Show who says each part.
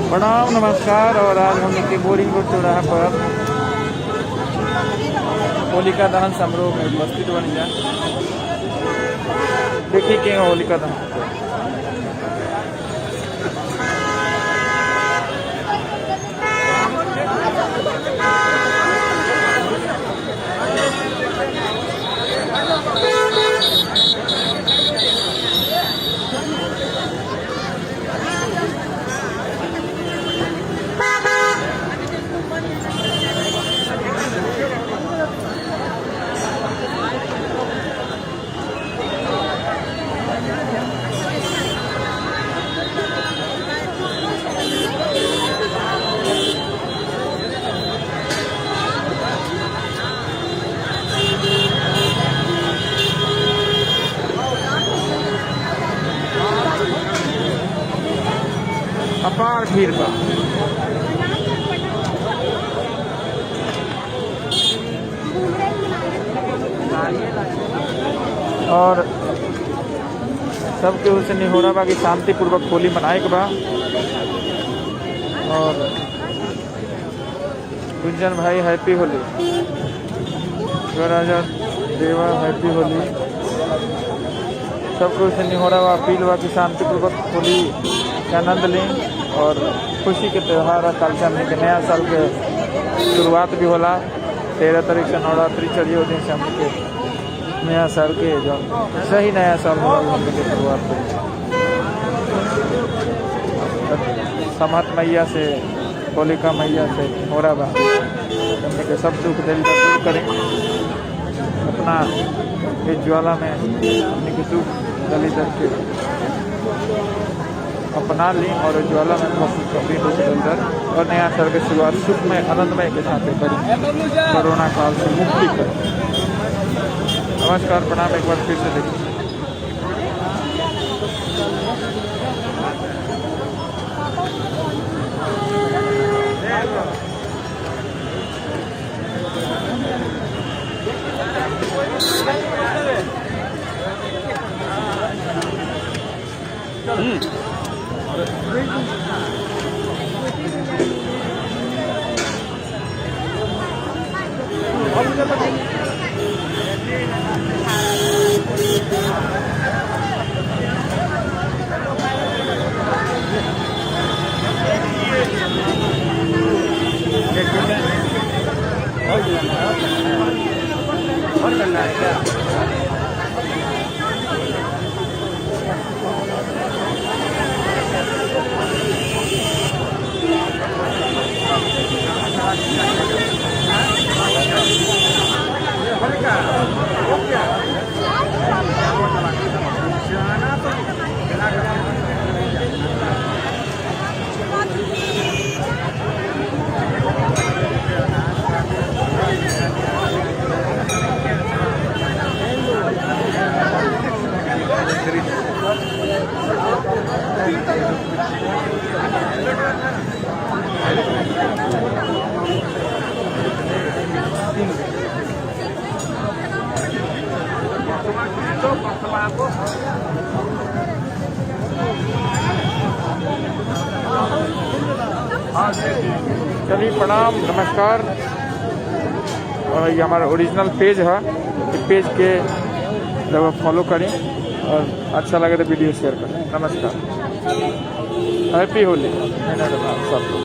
Speaker 1: प्रणाम नमस्कार। और आज हम लोग के बोरिंग रोड चौराहा पर होलिका दहन समारोह में उपस्थित बन जाए। देखिए क्या होलिका दहन अपार भीड़ बा। और सबके उसे निहोरा बा कि शांतिपूर्वक होली मनाए के बा। और गुंजन भाई हैप्पी होली, राजा देवा हैप्पी होली। सबको उसे निहोरा बा, अपील बा कि शांतिपूर्वक होली के आनंद लें और खुशी के त्यौहार कल से हमने के नया साल के शुरुआत भी होला। 13 तारीख से नवरात्रि चढ़ी हो दिन से हमने नया साल के जो सही नया साल होला हमने के शुरुआत हुई। समहत मैया से होलिका मैया से निहोरा बा हमने के सब दुख दिल का दूर करें, अपना इस ज्वाला में हमने के दुख दलिदर के अपना लें और ज्वाला में कंप्लीट हो अंदर और नया साल की शुरुआत सुखमय आनंदमय के साथ करें, कोरोना काल से मुक्ति करें। नमस्कार प्रणाम, एक बार फिर से देखिए। चलिए प्रणाम नमस्कार। और ये हमारा ओरिजिनल पेज है, पेज के लगभग फॉलो करें और अच्छा लगे तो वीडियो शेयर करें। नमस्कार, हैप्पी होली सब।